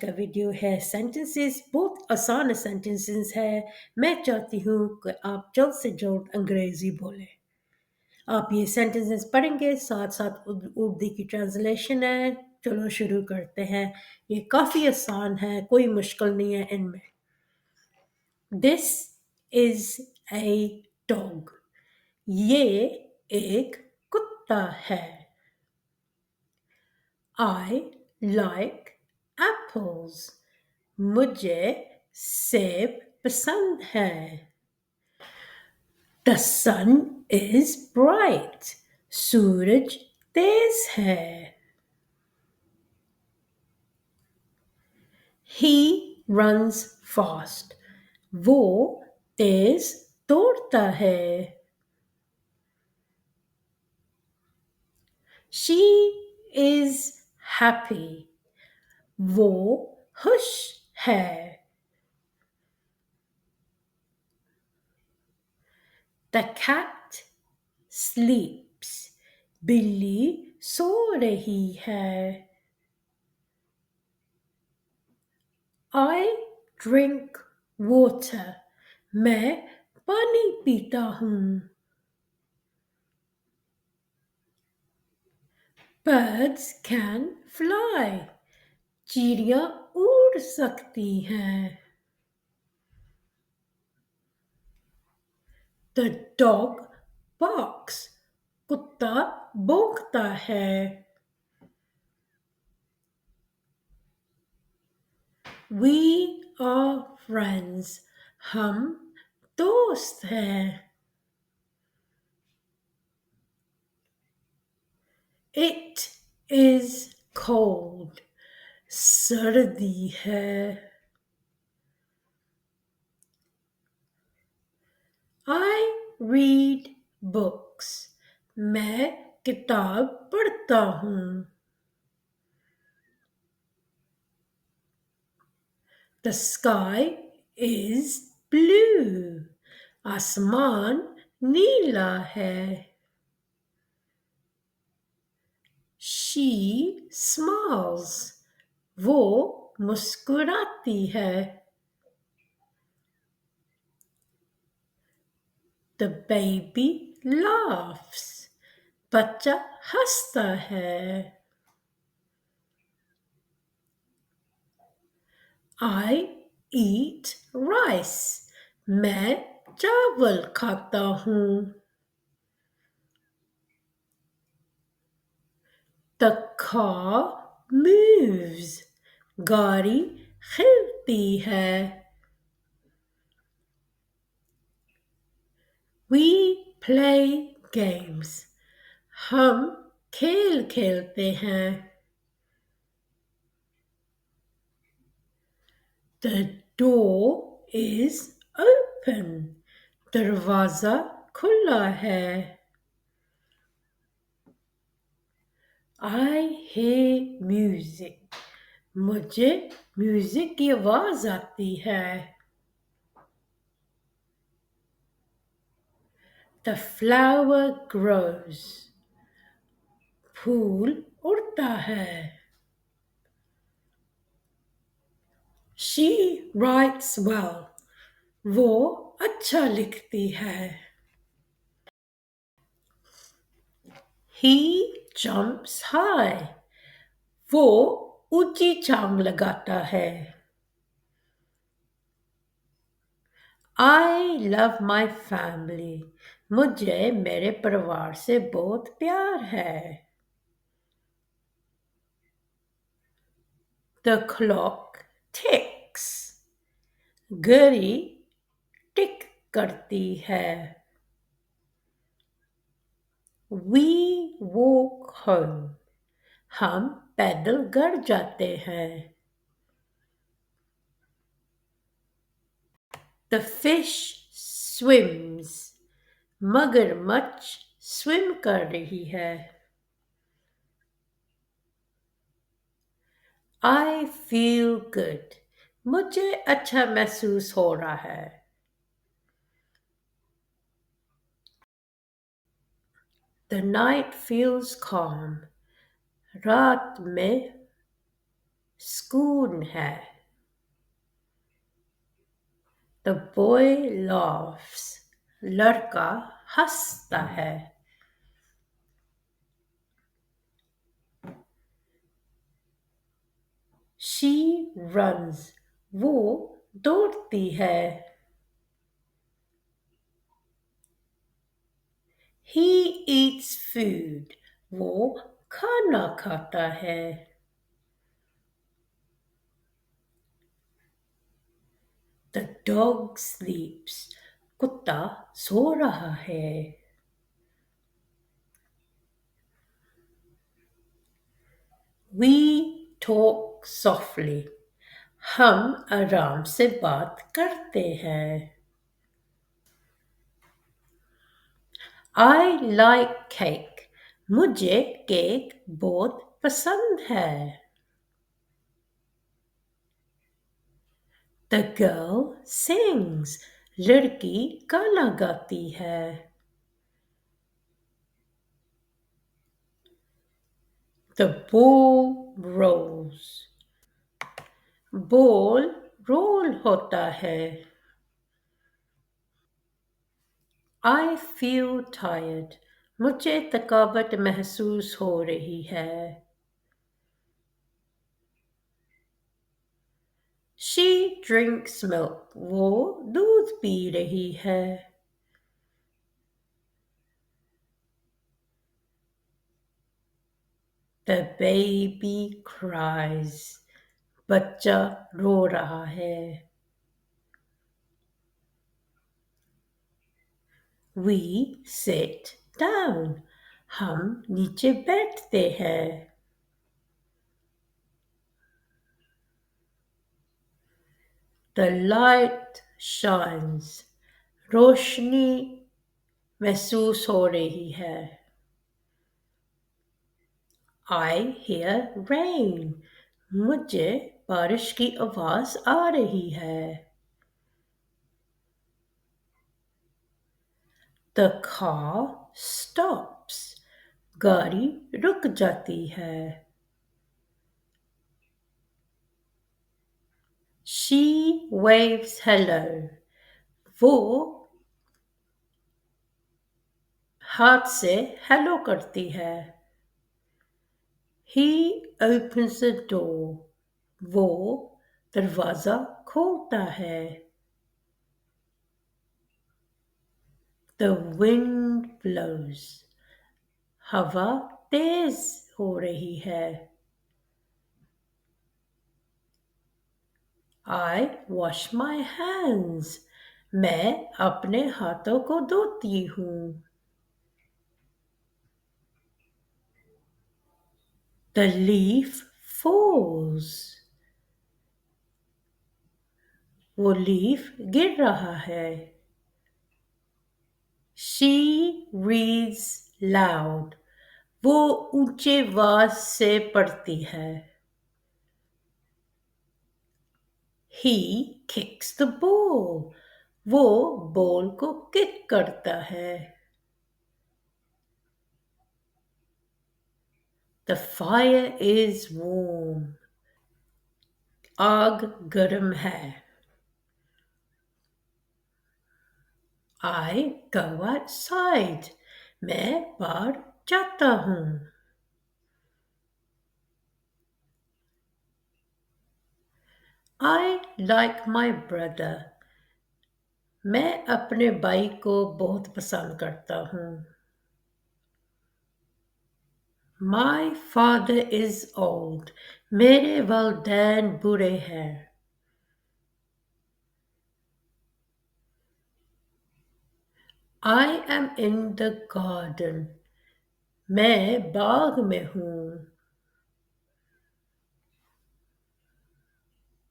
का वीडियो है सेंटेंसेस, बहुत आसान सेंटेंसेस है। मैं चाहती हूँ कि आप जल्द से जल्द अंग्रेजी बोलें। आप ये सेंटेंसेस पढ़ेंगे, साथ साथ उर्दू की ट्रांसलेशन है। चलो शुरू करते हैं। ये काफ़ी आसान है, कोई मुश्किल नहीं है इनमें। This is a dog. ये एक कुत्ता है। I like apples. मुझे सेब पसंद है। The sun is bright. सूरज तेज है। He runs fast. वो तेज दौड़ता है। She is happy. वो खुश है। The cat sleeps. बिल्ली सो रही है। I drink water. मैं पानी पीता हूँ। Birds can fly. चिड़िया उड़ सकती हैं। The dog barks. कुत्ता भौंकता है। We are friends. हम दोस्त हैं। It is cold. सर्दी है। I read books. मैं किताब पढ़ता हूँ। The sky is blue. आसमान नीला है। She smiles. वो मुस्कुराती है। The baby laughs. बच्चा हंसता है। I eat rice. मैं चावल खाता हूँ। The car moves. गाड़ी हिलती है। We play games. हम खेल खेलते हैं। The door is open. दरवाजा खुला है। I hear music. मुझे म्यूजिक की आवाज आती है। The flower grows. फूल उड़ता है। She writes well. वो अच्छा लिखती है। He jumps high. वो ऊंची छलांग लगाता है। I love my family. मुझे मेरे परिवार से बहुत प्यार है। The clock ticks. घड़ी टिक करती है। We walk home. हम पैदल घर जाते हैं। The fish swims. मगरमच्छ स्विम कर रही है। I feel good. मुझे अच्छा महसूस हो रहा है। The night feels calm. रात में सुकून है। The boy laughs. लड़का हंसता है। She runs. वो दौड़ती है। He eats food. वो खाना खाता है। The dog sleeps. कुत्ता सो रहा है। We talk softly. हम आराम से बात करते हैं। I like cake. मुझे केक बहुत पसंद है। The girl sings. लड़की गाना गाती है। The ball rolls. Ball roll होता है। I feel tired. मुझे थकावट महसूस हो रही है। She drinks milk. वो दूध पी रही है। The baby cries. बच्चा रो रहा है। We sit down. हम नीचे बैठते हैं। The light shines. रोशनी महसूस हो रही है। I hear rain. मुझे बारिश की आवाज आ रही है। The car stops. गाड़ी रुक जाती है। She waves hello. वो हाथ से हेलो करती है। He opens the door. वो दरवाजा खोलता है। The wind blows. हवा तेज हो रही है। I wash my hands. मैं अपने हाथों को धोती हूँ। The leaf falls. वो लीफ गिर रहा है। She reads loud. वो ऊंचे आवाज से पढ़ती है। He kicks the ball. वो बॉल को किक करता है। The fire is warm. आग गर्म है। I go outside. मैं बाहर जाता हूँ। I like my brother. मैं अपने भाई को बहुत पसंद करता हूँ। My father is old. मेरे वालिदैन बूढ़े हैं। I am in the garden. मैं बाग में हूँ।